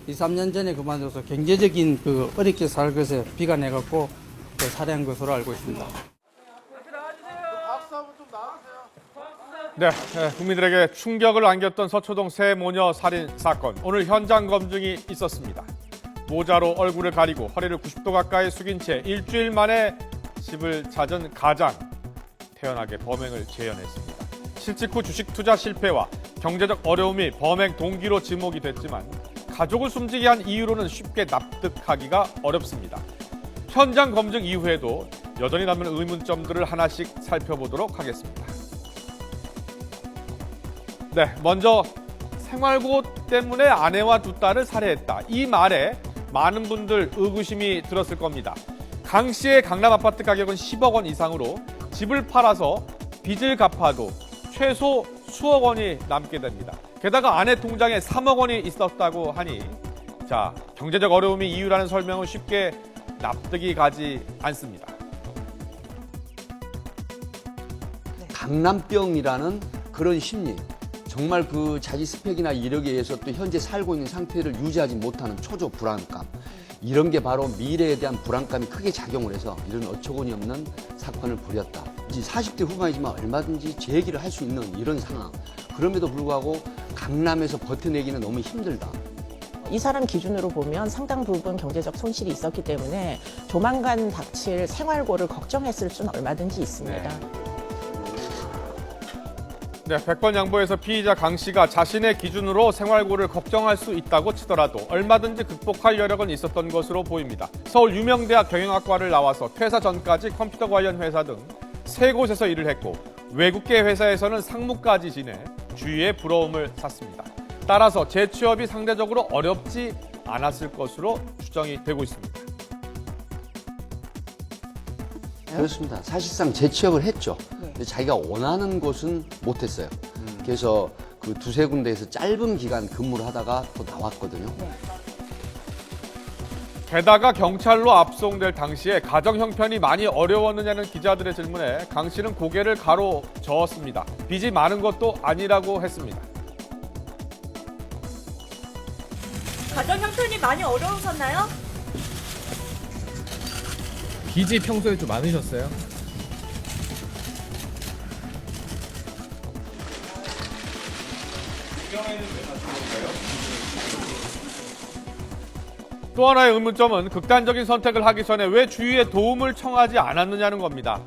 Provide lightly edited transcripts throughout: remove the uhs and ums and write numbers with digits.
2, 3년 전에 그만둬서 경제적인 어렵게 살 것에 비가 내갖고 살해한 것으로 알고 있습니다. 네, 국민들에게 충격을 안겼던 서초동 세 모녀 살인 사건. 오늘 현장 검증이 있었습니다. 모자로 얼굴을 가리고 허리를 90도 가까이 숙인 채 일주일 만에 집을 찾은 가장 태연하게 범행을 재현했습니다. 실직 후 주식 투자 실패와 경제적 어려움이 범행 동기로 지목이 됐지만 가족을 숨지게 한 이유로는 쉽게 납득하기가 어렵습니다. 현장 검증 이후에도 여전히 남은 의문점들을 하나씩 살펴보도록 하겠습니다. 네, 먼저 생활고 때문에 아내와 두 딸을 살해했다. 이 말에 많은 분들 의구심이 들었을 겁니다. 강 씨의 강남 아파트 가격은 10억 원 이상으로 집을 팔아서 빚을 갚아도 최소 수억 원이 남게 됩니다. 게다가 아내 통장에 3억 원이 있었다고 하니 경제적 어려움이 이유라는 설명은 쉽게 납득이 가지 않습니다. 강남병이라는 그런 심리, 정말 그 자기 스펙이나 이력에 의해서 또 현재 살고 있는 상태를 유지하지 못하는 초조 불안감, 이런 게 바로 미래에 대한 불안감이 크게 작용을 해서 이런 어처구니 없는 사건을 벌였다. 이제 40대 후반이지만 얼마든지 재기를 할 수 있는 이런 상황. 그럼에도 불구하고 강남에서 버텨내기는 너무 힘들다. 이 사람 기준으로 보면 상당 부분 경제적 손실이 있었기 때문에 조만간 닥칠 생활고를 걱정했을 수는 얼마든지 있습니다. 네, 100번 양보해서 피의자 강 씨가 자신의 기준으로 생활고를 걱정할 수 있다고 치더라도 얼마든지 극복할 여력은 있었던 것으로 보입니다. 서울 유명대학 경영학과를 나와서 퇴사 전까지 컴퓨터 관련 회사 등 3곳에서 일을 했고 외국계 회사에서는 상무까지 지내 주위의 부러움을 샀습니다. 따라서 재취업이 상대적으로 어렵지 않았을 것으로 추정이 되고 있습니다. 그렇습니다. 사실상 재취업을 했죠. 근데 자기가 원하는 곳은 못했어요. 그래서 그 두세 군데에서 짧은 기간 근무를 하다가 또 나왔거든요. 게다가 경찰로 압송될 당시에 가정 형편이 많이 어려웠느냐는 기자들의 질문에 강 씨는 고개를 가로저었습니다. 빚이 많은 것도 아니라고 했습니다. 가정 형편이 많이 어려우셨나요? 빚이 평소에 좀 많으셨어요? 또 하나의 의문점은 극단적인 선택을 하기 전에 왜 주위에 도움을 청하지 않았느냐는 겁니다.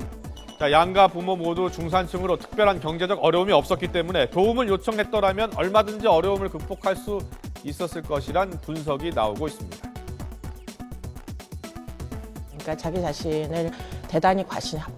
양가 부모 모두 중산층으로 특별한 경제적 어려움이 없었기 때문에 도움을 요청했더라면 얼마든지 어려움을 극복할 수 있었을 것이란 분석이 나오고 있습니다. 그러니까 자기 자신을 대단히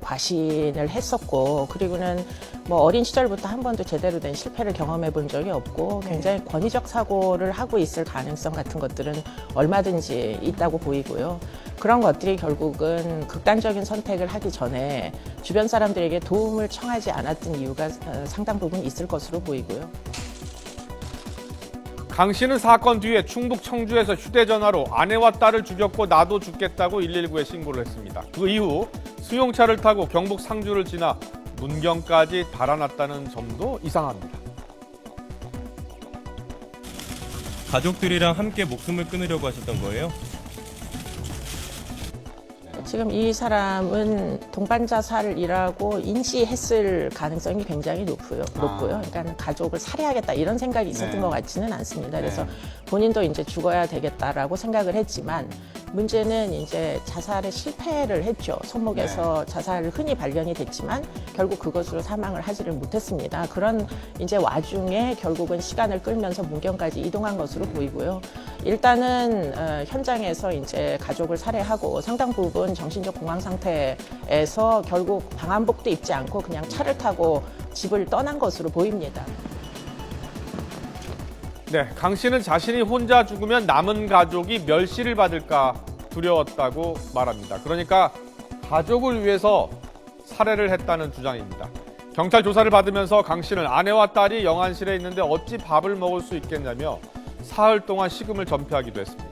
과신을 했었고, 그리고는 뭐 어린 시절부터 한 번도 제대로 된 실패를 경험해 본 적이 없고 굉장히 권위적 사고를 하고 있을 가능성 같은 것들은 얼마든지 있다고 보이고요. 그런 것들이 결국은 극단적인 선택을 하기 전에 주변 사람들에게 도움을 청하지 않았던 이유가 상당 부분 있을 것으로 보이고요. 강 씨는 사건 뒤에 충북 청주에서 휴대전화로 아내와 딸을 죽였고 나도 죽겠다고 119에 신고를 했습니다. 그 이후 수용차를 타고 경북 상주를 지나 문경까지 달아났다는 점도 이상합니다. 가족들이랑 함께 목숨을 끊으려고 하셨던 거예요? 지금 이 사람은 동반자살이라고 인지했을 가능성이 굉장히 높고요. 그러니까 가족을 살해하겠다 이런 생각이 있었던 것 같지는 않습니다. 그래서 본인도 이제 죽어야 되겠다라고 생각을 했지만 문제는 이제 자살에 실패를 했죠. 손목에서 자살을 흔히 발견이 됐지만 결국 그것으로 사망을 하지를 못했습니다. 그런 이제 와중에 결국은 시간을 끌면서 문경까지 이동한 것으로 보이고요. 일단은 현장에서 이제 가족을 살해하고 상당 부분 정신적 공황 상태에서 결국 방한복도 입지 않고 그냥 차를 타고 집을 떠난 것으로 보입니다. 네, 강 씨는 자신이 혼자 죽으면 남은 가족이 멸시를 받을까 두려웠다고 말합니다. 그러니까 가족을 위해서 살해를 했다는 주장입니다. 경찰 조사를 받으면서 강 씨는 아내와 딸이 영안실에 있는데 어찌 밥을 먹을 수 있겠냐며 사흘 동안 식음을 전폐하기도 했습니다.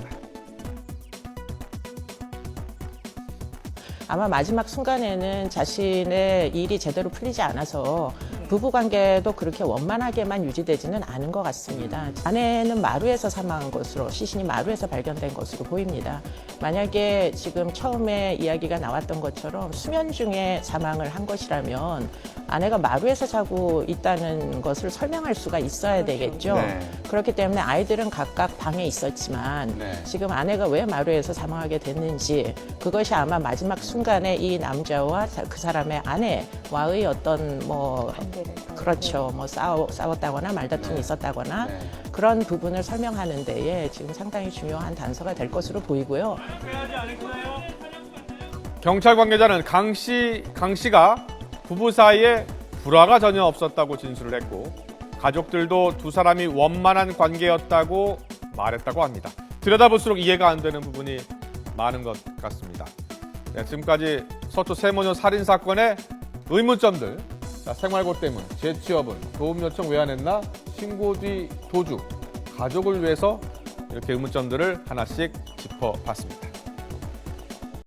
아마 마지막 순간에는 자신의 일이 제대로 풀리지 않아서 부부 관계도 그렇게 원만하게만 유지되지는 않은 것 같습니다. 아내는 마루에서 사망한 것으로, 시신이 마루에서 발견된 것으로 보입니다. 만약에 지금 처음에 이야기가 나왔던 것처럼 수면 중에 사망을 한 것이라면 아내가 마루에서 자고 있다는 것을 설명할 수가 있어야 되겠죠. 네. 그렇기 때문에 아이들은 각각 방에 있었지만 네. 지금 아내가 왜 마루에서 사망하게 됐는지, 그것이 아마 마지막 순간에 이 남자와 그 사람의 아내와의 어떤 뭐 그렇죠, 뭐 싸웠다거나 말다툼이 있었다거나 네. 그런 부분을 설명하는 데에 지금 상당히 중요한 단서가 될 것으로 보이고요. 경찰 관계자는 강 씨가 부부 사이에 불화가 전혀 없었다고 진술을 했고 가족들도 두 사람이 원만한 관계였다고 말했다고 합니다. 들여다볼수록 이해가 안 되는 부분이 많은 것 같습니다. 네, 지금까지 서초 세모녀 살인 사건의 의문점들, 생활고 때문, 재취업은, 도움 요청 왜 안 했나, 신고 뒤 도주, 가족을 위해서 이렇게 의문점들을 하나씩 짚어봤습니다.